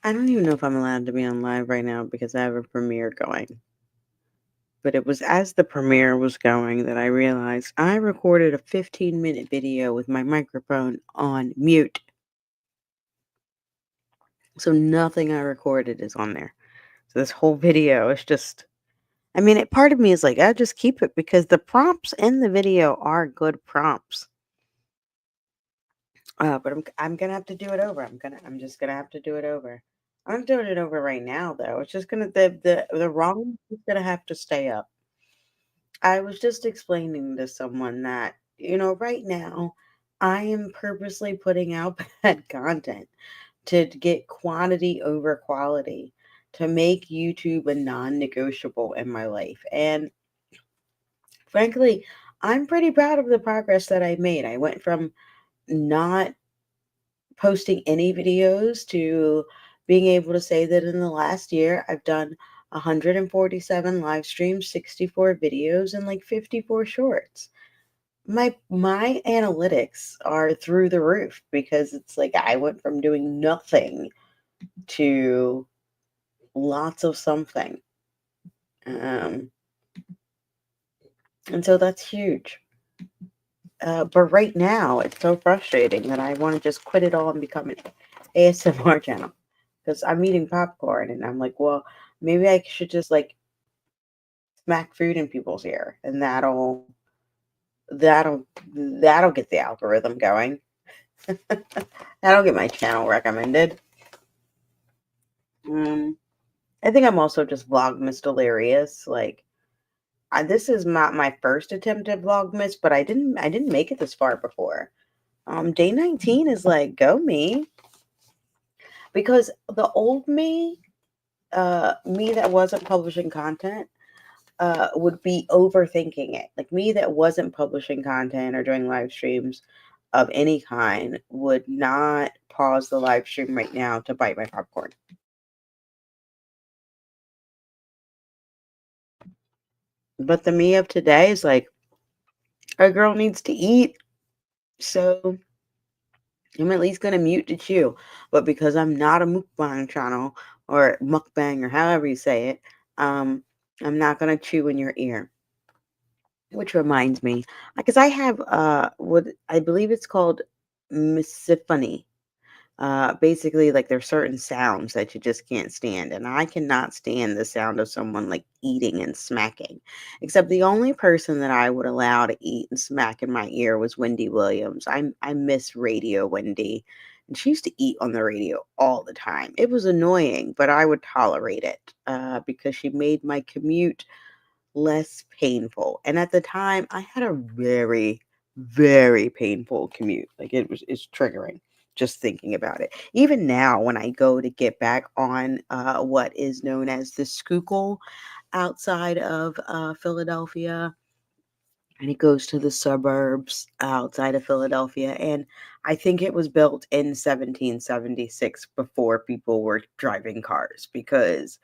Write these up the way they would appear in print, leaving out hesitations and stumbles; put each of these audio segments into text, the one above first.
I don't even know if I'm allowed to be on live right now because I have a premiere going. But it was as the premiere was going that I realized I recorded a 15-minute video with my microphone on mute. So nothing I recorded is on there. So this whole video is just, I mean, part of me is like, I'll just keep it because the prompts in the video are good prompts. But I'm gonna have to do it over. I'm just gonna have to do it over. I'm not doing it over right now though. It's just gonna the wrong is gonna have to stay up. I was just explaining to someone that, right now I am purposely putting out bad content to get quantity over quality, to make YouTube a non-negotiable in my life. And frankly, I'm pretty proud of the progress that I made. I went from not posting any videos to being able to say that in the last year I've done 147 live streams, 64 videos, and like 54 shorts. My analytics are through the roof because it's like I went from doing nothing to lots of something. Um, and so that's huge. But right now, it's so frustrating that I want to just quit it all and become an ASMR channel because I'm eating popcorn and I'm like, well, maybe I should just like smack food in people's ear and that'll get the algorithm going. That'll get my channel recommended. I think I'm also just Vlogmas delirious. Like, this is not my first attempt at Vlogmas, but I didn't make it this far before. Day 19 is like, go me. Because the old me, me that wasn't publishing content, would be overthinking it. Like me that wasn't publishing content or doing live streams of any kind would not pause the live stream right now to bite my popcorn. But the me of today is like, a girl needs to eat, so I'm at least gonna mute to chew. But because I'm not a mukbang channel or mukbang or however you say it, I'm not gonna chew in your ear. Which reminds me, because I have what I believe it's called misophony. Basically, like there's certain sounds that you just can't stand, and I cannot stand the sound of someone like eating and smacking. Except the only person that I would allow to eat and smack in my ear was Wendy Williams. I miss Radio Wendy, and she used to eat on the radio all the time. It was annoying, but I would tolerate it because she made my commute less painful. And at the time, I had a very, very painful commute. Like it's triggering just thinking about it. Even now, when I go to get back on what is known as the Schuylkill outside of Philadelphia, and it goes to the suburbs outside of Philadelphia. And I think it was built in 1776 before people were driving cars because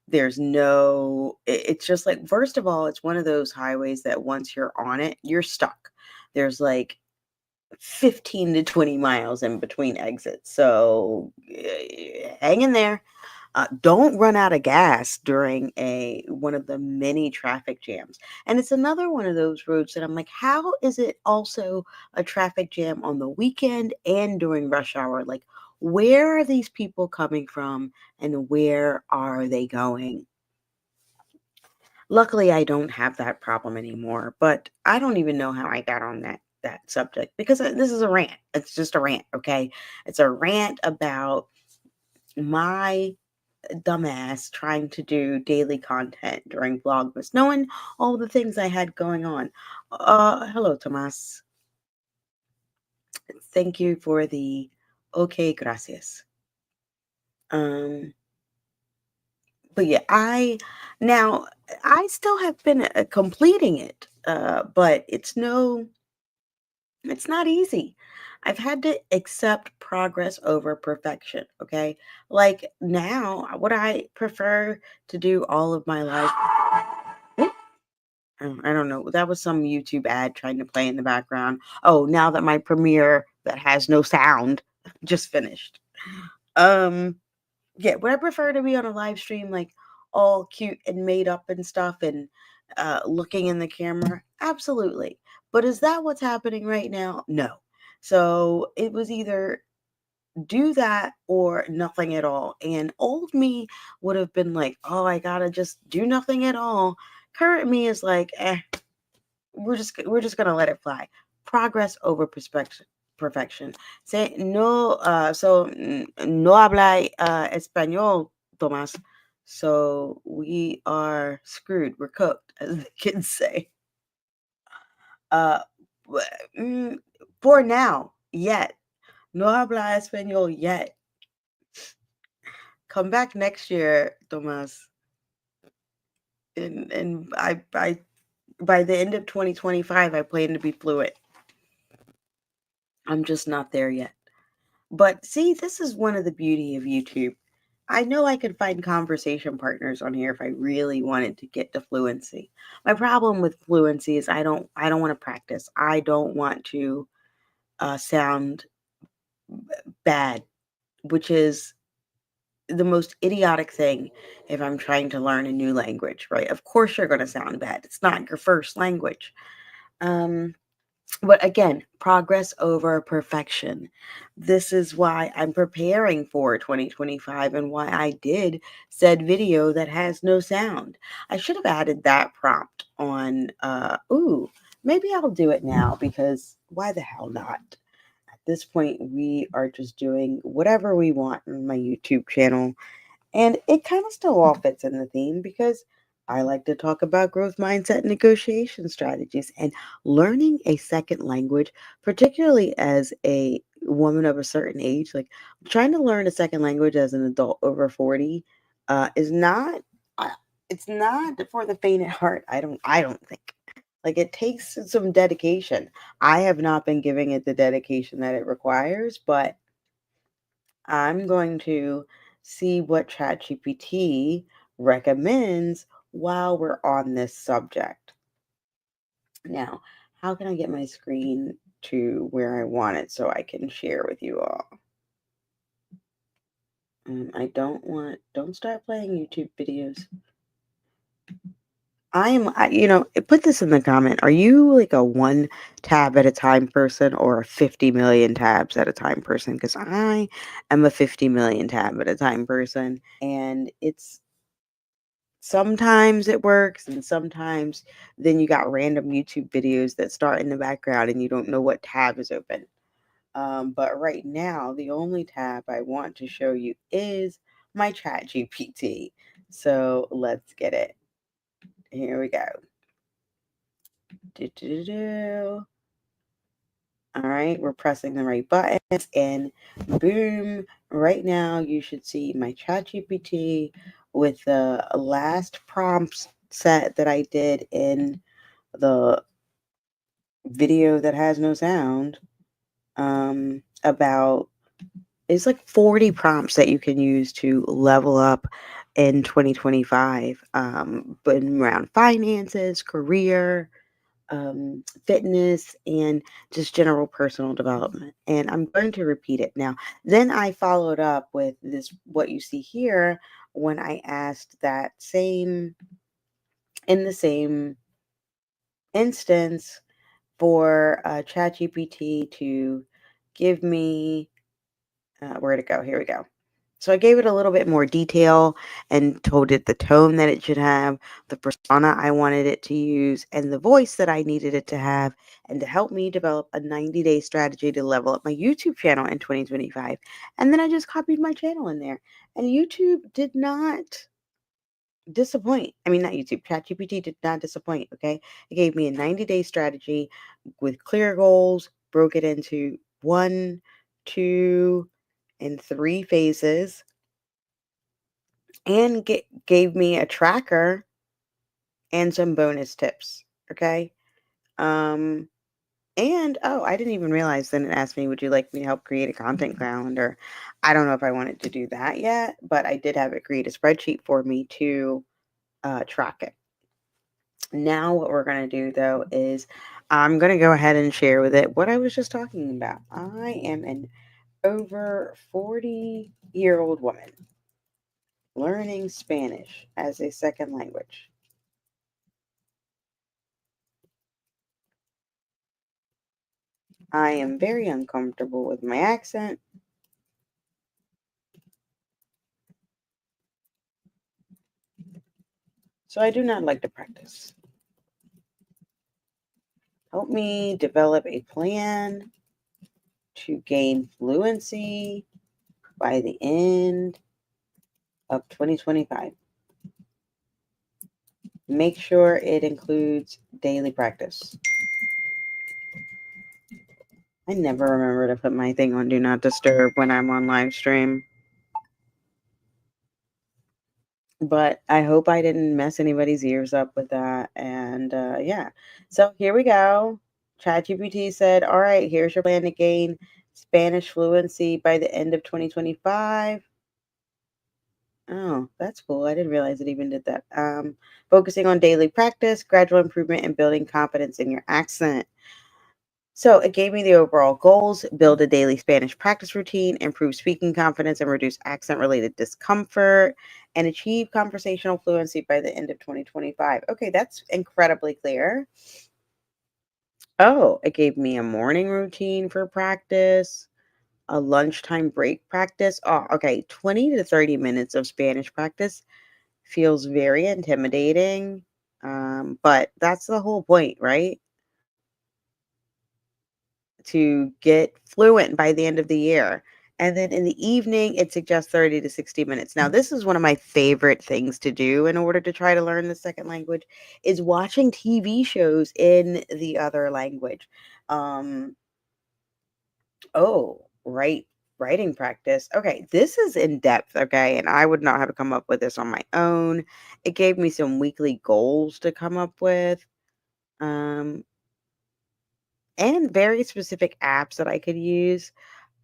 it's just like, first of all, it's one of those highways that once you're on it, you're stuck. There's like 15 to 20 miles in between exits. So hang in there. Don't run out of gas during one of the many traffic jams. And it's another one of those roads that I'm like, how is it also a traffic jam on the weekend and during rush hour? Like, where are these people coming from and where are they going? Luckily, I don't have that problem anymore, but I don't even know how I got on that subject because this is a rant. It's just a rant, okay? It's a rant about my dumbass trying to do daily content during Vlogmas, knowing all the things I had going on. Hello, Tomas. Thank you for the okay, gracias. Um, but yeah, I still have been completing it, but it's not easy. I've had to accept progress over perfection, okay? Like now, would I prefer to do all of my life? I don't know. That was some YouTube ad trying to play in the background. Oh, now that my premiere that has no sound just finished. Um, Yeah, would I prefer to be on a live stream like all cute and made up and stuff and looking in the camera? Absolutely. But is that what's happening right now? No. So it was either do that or nothing at all. And old me would have been like, oh, I gotta just do nothing at all. Current me is like, we're just gonna let it fly. Progress over perfection. Say no. No habla español, Tomas. So we are screwed. We're cooked, as the kids say. Uh, w- mm, for now, yet. No habla español yet. Come back next year, Tomas. And I by the end of 2025, I plan to be fluent. I'm just not there yet. But see, this is one of the beauty of YouTube. I know I could find conversation partners on here if I really wanted to get to fluency. My problem with fluency is I don't want to practice. I don't want to sound bad, which is the most idiotic thing if I'm trying to learn a new language, right? Of course you're going to sound bad. It's not your first language. Um, But again, progress over perfection. This is why I'm preparing for 2025 and why I did said video that has no sound. I should have added that prompt on, maybe I'll do it now because why the hell not? At this point, we are just doing whatever we want on my YouTube channel. And it kind of still all fits in the theme because I like to talk about growth mindset, negotiation strategies, and learning a second language, particularly as a woman of a certain age. Like trying to learn a second language as an adult over 40 is not. Uh, it's not for the faint at heart. I don't think. Like it takes some dedication. I have not been giving it the dedication that it requires, but I'm going to see what ChatGPT recommends while we're on this subject. Now, how can I get my screen to where I want it so I can share with you all? Don't start playing YouTube videos. Put this in the comment. Are you like a one tab at a time person or a 50 million tabs at a time person? Because I am a 50 million tab at a time person. And it's sometimes it works, and sometimes then you got random YouTube videos that start in the background and you don't know what tab is open. But right now, the only tab I want to show you is my Chat GPT. So let's get it. Here we go. Do-do-do-do. All right, we're pressing the right buttons, and boom, right now you should see my ChatGPT with the last prompts set that I did in the video that has no sound. About it's like 40 prompts that you can use to level up in 2025, but around finances, career, fitness, and just general personal development. And I'm going to repeat it now. Then I followed up with this, what you see here, when I asked that in the same instance for ChatGPT to give me, where to go? Here we go. So I gave it a little bit more detail and told it the tone that it should have, the persona I wanted it to use, and the voice that I needed it to have, and to help me develop a 90-day strategy to level up my YouTube channel in 2025. And then I just copied my channel in there. And YouTube did not disappoint. I mean, not YouTube, ChatGPT did not disappoint. Okay. It gave me a 90-day strategy with clear goals, broke it into 1, 2, and 3 phases, and gave me a tracker and some bonus tips. Okay. Um, and oh, I didn't even realize then it asked me, would you like me to help create a content calendar? I don't know if I wanted to do that yet, but I did have it create a spreadsheet for me to track it. Now, what we're going to do though is I'm going to go ahead and share with it what I was just talking about. I am an over 40-year-old woman. learning Spanish as a second language. I am very uncomfortable with my accent. So I do not like to practice. Help me develop a plan to gain fluency by the end of 2025. Make sure it includes daily practice. I never remember to put my thing on Do Not Disturb when I'm on live stream. But I hope I didn't mess anybody's ears up with that. And yeah, so here we go. ChatGPT said, all right, here's your plan to gain Spanish fluency by the end of 2025. Oh, that's cool. I didn't realize it even did that. Focusing on daily practice, gradual improvement, and building confidence in your accent. So it gave me the overall goals: build a daily Spanish practice routine, improve speaking confidence, and reduce accent related discomfort, and achieve conversational fluency by the end of 2025. Okay, that's incredibly clear. Oh, it gave me a morning routine for practice, a lunchtime break practice. Oh, okay, 20 to 30 minutes of Spanish practice feels very intimidating. But that's the whole point, right? To get fluent by the end of the year. And then in the evening, it suggests 30 to 60 minutes. Now, this is one of my favorite things to do in order to try to learn the second language is watching TV shows in the other language. Um, writing practice. Okay, this is in depth, okay, and I would not have come up with this on my own. It gave me some weekly goals to come up with. Um, and very specific apps that I could use.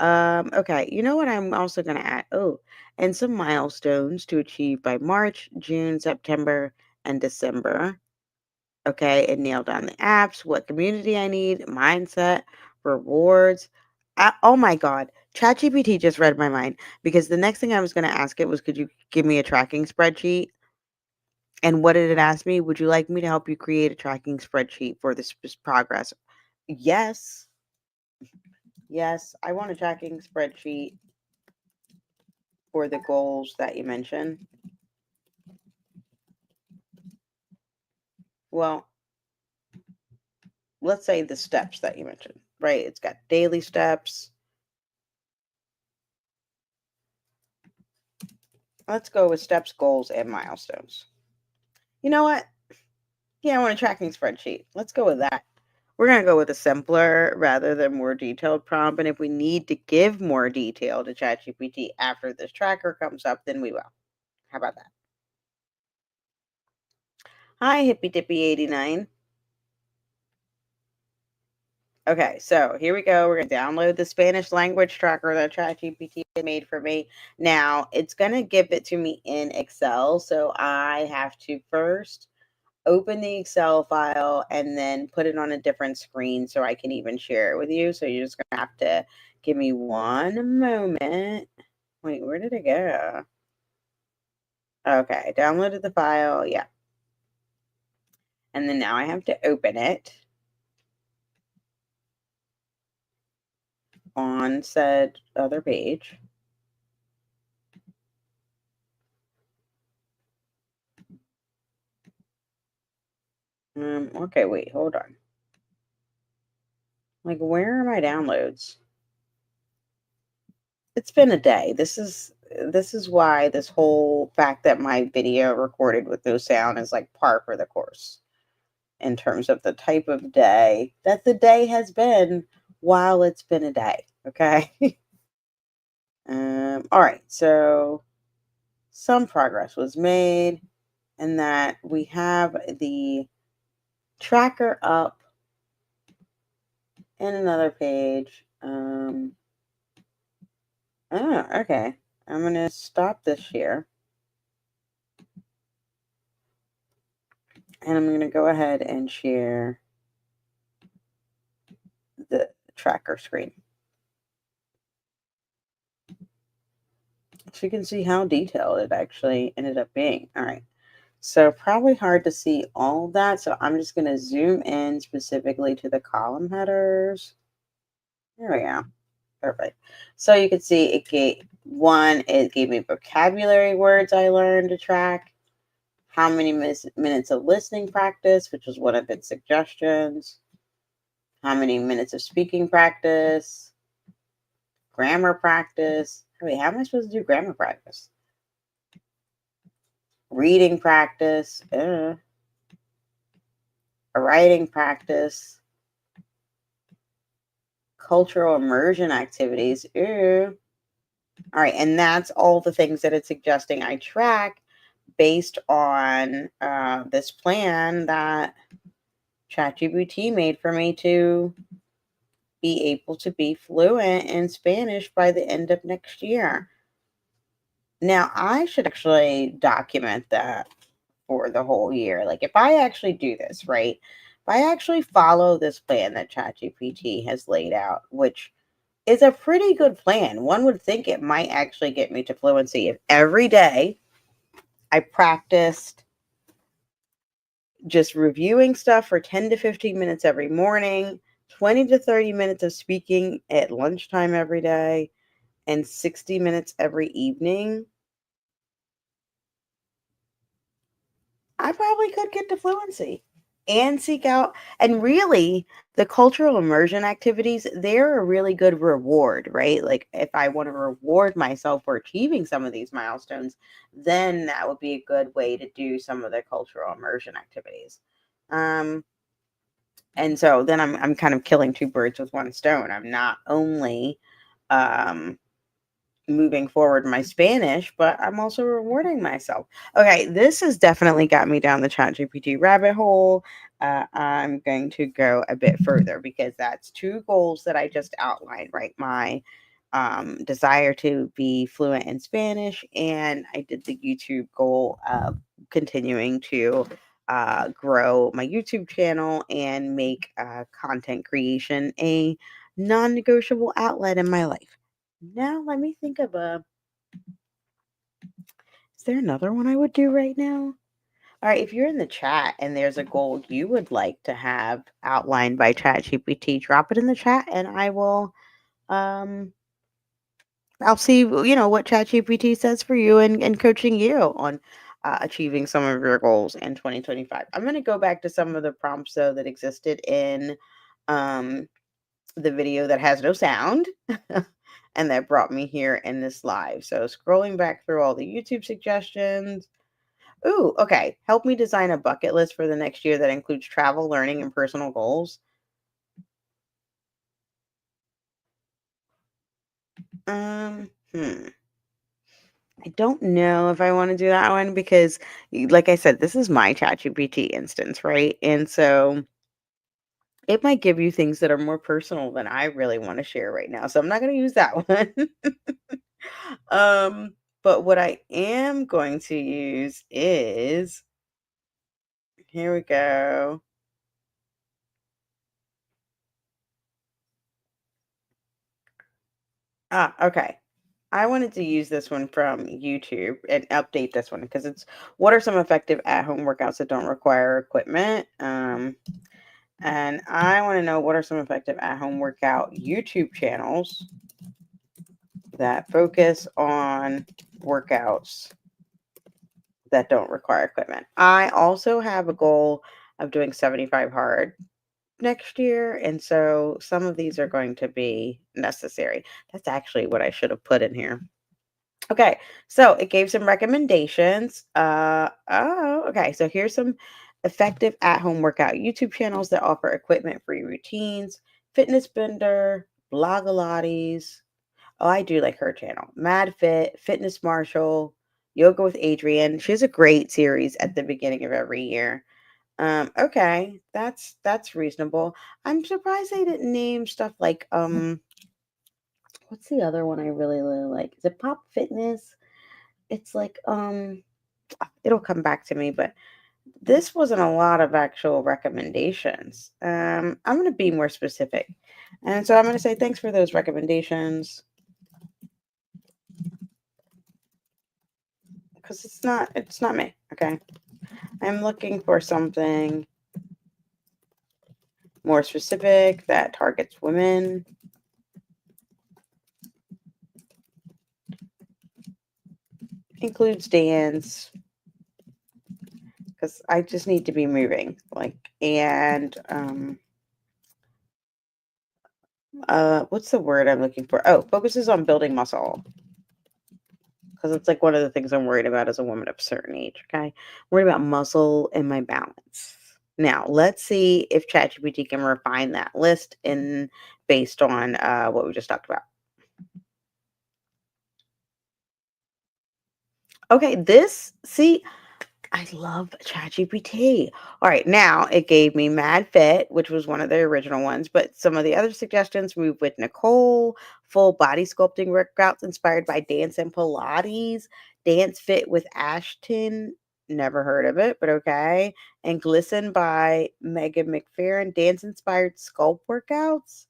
Okay, you know what I'm also gonna add? Oh, and some milestones to achieve by March, June, September, and December. Okay, and nail down the apps, what community I need, mindset, rewards. Oh my God, ChatGPT just read my mind because the next thing I was gonna ask it was, could you give me a tracking spreadsheet? And what did it ask me? Would you like me to help you create a tracking spreadsheet for this progress? Yes. Yes, I want a tracking spreadsheet for the goals that you mentioned. Well, let's say the steps that you mentioned, right? It's got daily steps. Let's go with steps, goals, and milestones. You know what? Yeah, I want a tracking spreadsheet. Let's go with that. We're going to go with a simpler rather than more detailed prompt. And if we need to give more detail to ChatGPT after this tracker comes up, then we will. How about that? Hi, Hippy Dippy 89. Okay, so here we go. We're going to download the Spanish language tracker that ChatGPT made for me. Now, it's going to give it to me in Excel. So I have to first open the Excel file and then put it on a different screen so I can even share it with you. So you're just going to have to give me one moment. Wait, where did it go? Okay, I downloaded the file. Yeah. And then now I have to open it on said other page. Okay, wait, hold on. Like, where are my downloads? It's been a day. This is why this whole fact that my video recorded with no sound is like par for the course in terms of the type of day that the day has been while it's been a day. Okay. All right. So some progress was made, and that we have the tracker up in another page. Okay. I'm going to stop this here. And I'm going to go ahead and share the tracker screen. So you can see how detailed it actually ended up being. All right. So probably hard to see all of that. So I'm just going to zoom in specifically to the column headers. There we go. Perfect. So you can see it gave me vocabulary words I learned to track, how many minutes of listening practice, which was one of its suggestions, how many minutes of speaking practice, grammar practice. Wait, how am I supposed to do grammar practice? Reading practice, a writing practice, cultural immersion activities. All right, and that's all the things that it's suggesting I track based on this plan that ChatGPT made for me to be able to be fluent in Spanish by the end of next year. Now, I should actually document that for the whole year. Like, if I actually do this, right? If I actually follow this plan that ChatGPT has laid out, which is a pretty good plan, one would think it might actually get me to fluency if every day I practiced just reviewing stuff for 10 to 15 minutes every morning, 20 to 30 minutes of speaking at lunchtime every day, and 60 minutes every evening. I probably could get to fluency and seek out. And really, the cultural immersion activities, they're a really good reward, right? Like, if I want to reward myself for achieving some of these milestones, then that would be a good way to do some of the cultural immersion activities. And so then I'm kind of killing two birds with one stone. I'm not only um, moving forward my Spanish, but I'm also rewarding myself. Okay, this has definitely got me down the ChatGPT rabbit hole. I'm going to go a bit further because that's two goals that I just outlined, right? My desire to be fluent in Spanish, and I did the YouTube goal of continuing to grow my YouTube channel and make content creation a non negotiable outlet in my life. Now, let me think of is there another one I would do right now? All right, if you're in the chat and there's a goal you would like to have outlined by ChatGPT, drop it in the chat and um I'll see, what ChatGPT says for you and coaching you on achieving some of your goals in 2025. I'm going to go back to some of the prompts though that existed in um the video that has no sound and that brought me here in this live. So scrolling back through all the YouTube suggestions. Ooh, okay. Help me design a bucket list for the next year that includes travel, learning, and personal goals. I don't know if I want to do that one because, like I said, this is my ChatGPT instance, right? And so it might give you things that are more personal than I really want to share right now. So I'm not going to use that one. But what I am going to use is here we go. Okay. I wanted to use this one from YouTube and update this one because it's what are some effective at-home workouts that don't require equipment? And I want to know what are some effective at-home workout YouTube channels that focus on workouts that don't require equipment. I also have a goal of doing 75 hard next year, and so some of these are going to be necessary. That's actually what I should have put in here. Okay, so it gave some recommendations. Okay. So here's some effective at-home workout YouTube channels that offer equipment-free routines. Fitness Bender, Blogilates. Oh, I do like her channel. Mad Fit, Fitness Marshall, Yoga with Adrienne. She has a great series at the beginning of every year. Okay, that's reasonable. I'm surprised they didn't name stuff like what's the other one I really, really like? Is it Pop Fitness? It's like it'll come back to me, but this wasn't a lot of actual recommendations. I'm going to be more specific. And so I'm going to say thanks for those recommendations. because it's not me. Okay, I'm looking for something more specific that targets women. Includes dance, because I just need to be moving. And what's the word I'm looking for? Oh, focuses on building muscle. Because it's like one of the things I'm worried about as a woman of a certain age. Okay, I'm worried about muscle and my balance. Now let's see if ChatGPT can refine that list in based on what we just talked about. Okay, I love ChatGPT. All right, now it gave me Mad Fit, which was one of the original ones, but some of the other suggestions: move with Nicole, full body sculpting workouts inspired by dance and Pilates, dance fit with Ashton. Never heard of it, but okay. And Glisten by Megan McFerrin, dance inspired sculpt workouts.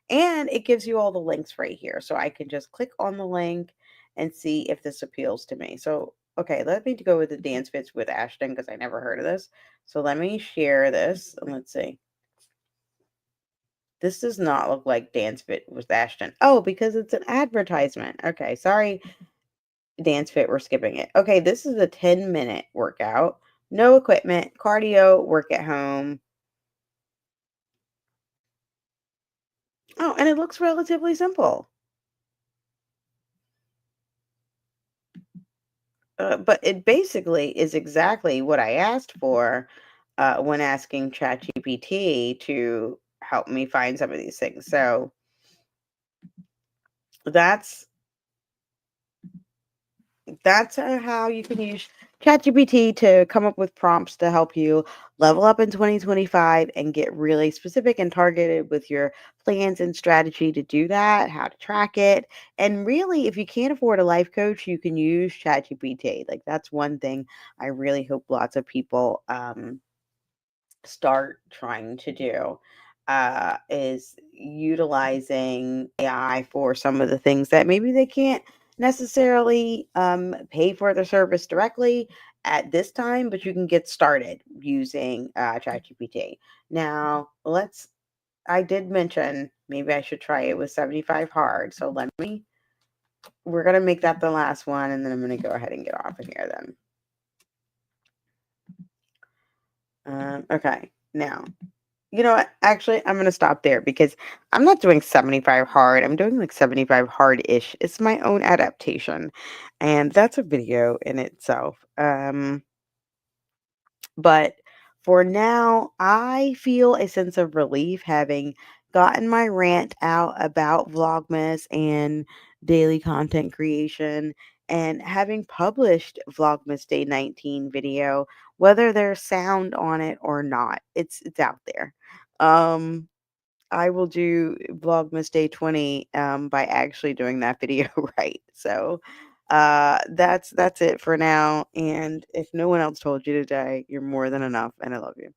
And it gives you all the links right here. So I can just click on the link and see if this appeals to me. So, okay, let me go with the dance fits with Ashton because I never heard of this. So let me share this and let's see. This does not look like dance fit with Ashton. Oh, because it's an advertisement. Okay, sorry, dance fit, we're skipping it. Okay, this is a 10-minute workout. No equipment, cardio, work at home. Oh, and it looks relatively simple. But it basically is exactly what I asked for when asking ChatGPT to help me find some of these things. So that's how you can use ChatGPT to come up with prompts to help you level up in 2025 and get really specific and targeted with your plans and strategy to do that, how to track it. And really, if you can't afford a life coach, you can use ChatGPT. Like, that's one thing I really hope lots of people start trying to do is utilizing AI for some of the things that maybe they can't necessarily pay for the service directly at this time, but you can get started using ChatGPT. Now, I did mention maybe I should try it with 75 hard. So we're going to make that the last one, and then I'm going to go ahead and get off of here then. Okay, now you know what? Actually, I'm gonna stop there because I'm not doing 75 hard. I'm doing like 75 hard-ish. It's my own adaptation, and that's a video in itself. But for now, I feel a sense of relief having gotten my rant out about Vlogmas and daily content creation and having published Vlogmas Day 19 video, whether there's sound on it or not. It's out there. Um I will do Vlogmas Day 20 by actually doing that video right. So that's it for now. And if no one else told you today, you're more than enough, and I love you.